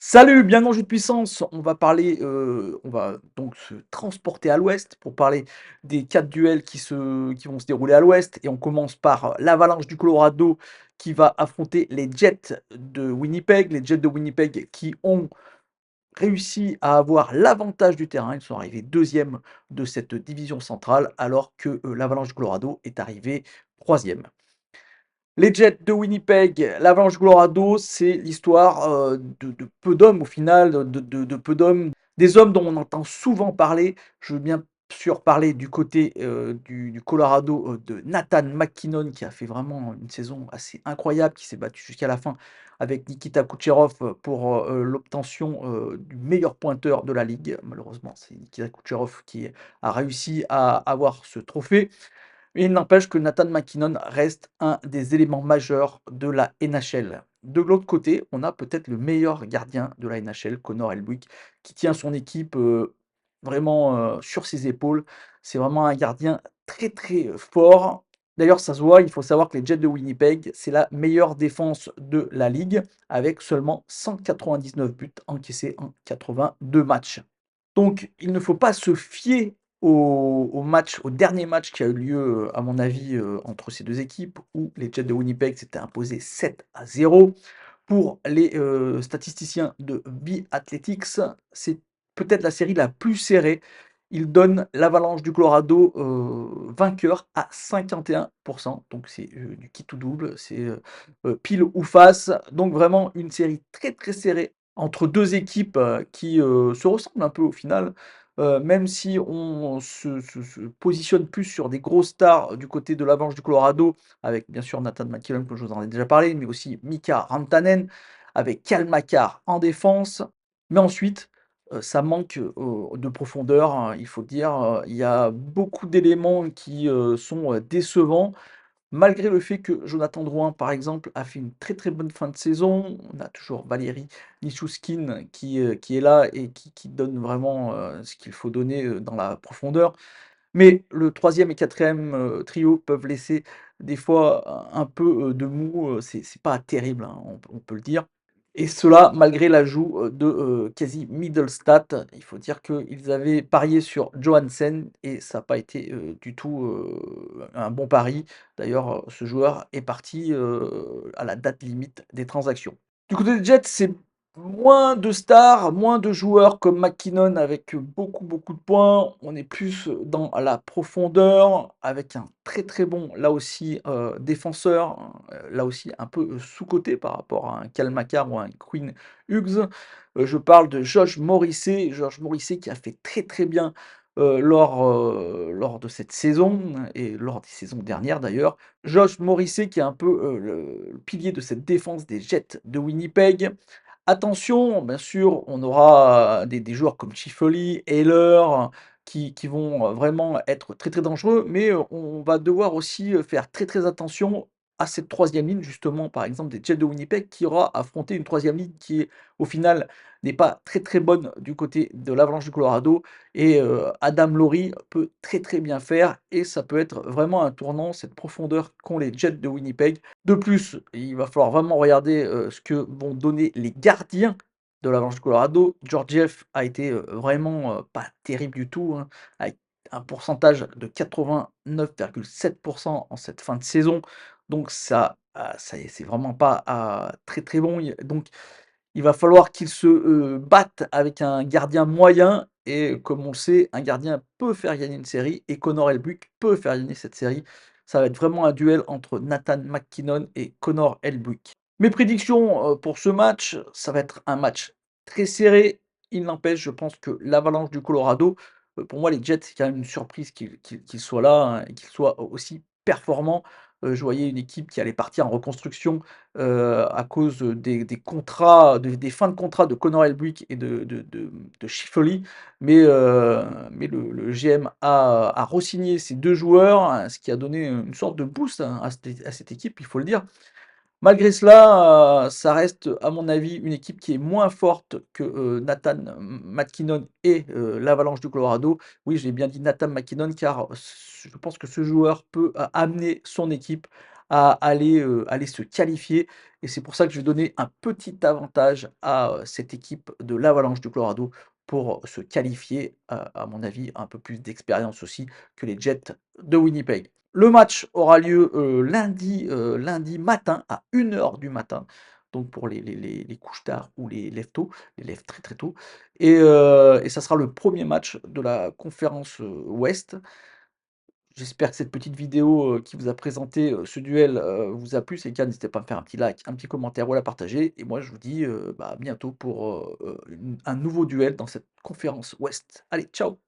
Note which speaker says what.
Speaker 1: Salut, bienvenue dans Jeu de puissance. On va donc se transporter à l'ouest pour parler des 4 duels qui vont se dérouler à l'ouest et on commence par l'Avalanche du Colorado qui va affronter les Jets de Winnipeg. Les Jets de Winnipeg qui ont réussi à avoir l'avantage du terrain. Ils sont arrivés 2e de cette division centrale alors que, l'Avalanche du Colorado est arrivé 3e. Les Jets de Winnipeg, l'Avalanche du Colorado, c'est l'histoire de peu d'hommes au final, de peu d'hommes, des hommes dont on entend souvent parler. Je veux bien sûr parler du côté du Colorado de Nathan MacKinnon qui a fait vraiment une saison assez incroyable, qui s'est battu jusqu'à la fin avec Nikita Kucherov pour l'obtention du meilleur pointeur de la ligue. Malheureusement, c'est Nikita Kucherov qui a réussi à avoir ce trophée. Il n'empêche que Nathan MacKinnon reste un des éléments majeurs de la NHL. De l'autre côté, on a peut-être le meilleur gardien de la NHL, Connor Helwig, qui tient son équipe vraiment sur ses épaules. C'est vraiment un gardien très très fort. D'ailleurs, ça se voit, il faut savoir que les Jets de Winnipeg, c'est la meilleure défense de la ligue, avec seulement 199 buts encaissés en 82 matchs. Donc, il ne faut pas se fier au dernier match qui a eu lieu, à mon avis, entre ces 2 équipes, où les Jets de Winnipeg s'étaient imposés 7-0. Pour les, statisticiens de B-Athletics, c'est peut-être la série la plus serrée. Ils donnent l'Avalanche du Colorado, vainqueur à 51. Donc c'est, du qui tout double, c'est, pile ou face. Donc vraiment une série très, très serrée entre 2 équipes, qui, se ressemblent un peu au final, même si on se positionne plus sur des grosses stars du côté de l'Avalanche du Colorado, avec bien sûr Nathan MacKinnon, comme je vous en ai déjà parlé, mais aussi Mika Rantanen, avec Cale Makar en défense. Mais ensuite, ça manque, de profondeur, hein, il faut le dire, il y a beaucoup d'éléments qui, sont, décevants. Malgré le fait que Jonathan Drouin, par exemple, a fait une très, très bonne fin de saison, on a toujours Valérie Nichushkin qui est là et qui donne vraiment, ce qu'il faut donner, dans la profondeur. Mais le troisième et quatrième trio peuvent laisser des fois un peu, de mou, c'est pas terrible, hein, on peut le dire. Et cela malgré l'ajout, de, Casey Mittelstadt. Il faut dire qu'ils avaient parié sur Johansen et ça n'a pas été, du tout, un bon pari. D'ailleurs, ce joueur est parti, à la date limite des transactions. Du côté des Jets, c'est moins de stars, moins de joueurs comme McKinnon avec beaucoup, beaucoup de points. On est plus dans la profondeur avec un très, très bon, là aussi, défenseur, là aussi un peu sous-coté par rapport à un Cale Makar ou un Quinn Hughes. Je parle de Josh Morrissey. Josh Morrissey qui a fait très, très bien lors de cette saison et lors des saisons dernières d'ailleurs. Josh Morrissey qui est un peu le pilier de cette défense des Jets de Winnipeg. Attention, bien sûr, on aura des joueurs comme Chiffoli, Haller, qui vont vraiment être très très dangereux, mais on va devoir aussi faire très très attention à cette troisième ligne, justement, par exemple, des Jets de Winnipeg, qui aura affronté une troisième ligne qui, au final, n'est pas très très bonne du côté de l'Avalanche du Colorado. Et Adam Laurie peut très très bien faire, et ça peut être vraiment un tournant, cette profondeur qu'ont les Jets de Winnipeg. De plus, il va falloir vraiment regarder, ce que vont donner les gardiens de l'Avalanche du Colorado. Georgiev a été, vraiment, pas terrible du tout, hein, avec un pourcentage de 89,7 en cette fin de saison. Donc ça, c'est vraiment pas, très, très bon. Il va falloir qu'il se, batte avec un gardien moyen et comme on le sait, un gardien peut faire gagner une série et Connor Hellebuyck peut faire gagner cette série. Ça va être vraiment un duel entre Nathan MacKinnon et Connor Hellebuyck. Mes prédictions, pour ce match, ça va être un match très serré. Il n'empêche, je pense que l'Avalanche du Colorado, pour moi les Jets, c'est quand même une surprise qu'ils soient là, hein, et qu'ils soient aussi performants. Je voyais une équipe qui allait partir en reconstruction à cause des contrats, des fins de contrat de Connor Hellebuyck et de Schiffely. Mais le GM a re-signé ces 2 joueurs, hein, ce qui a donné une sorte de boost, hein, à cette équipe, il faut le dire. Malgré cela, ça reste à mon avis une équipe qui est moins forte que, Nathan MacKinnon et l'Avalanche du Colorado. Oui, j'ai bien dit Nathan MacKinnon car je pense que ce joueur peut amener son équipe à aller se qualifier et c'est pour ça que je vais donner un petit avantage à, cette équipe de l'Avalanche du Colorado pour se qualifier, à mon avis, un peu plus d'expérience aussi que les Jets de Winnipeg. Le match aura lieu, lundi matin à 1 heure du matin, donc pour les couches tard ou les lève tôt, les lève très, très tôt et ça sera le premier match de la conférence, Ouest. J'espère que cette petite vidéo, qui vous a présenté, ce duel, vous a plu. Si c'est le cas, n'hésitez pas à me faire un petit like, un petit commentaire ou à la partager et moi je vous dis, bah, à bientôt pour, un nouveau duel dans cette conférence Ouest. Allez, ciao!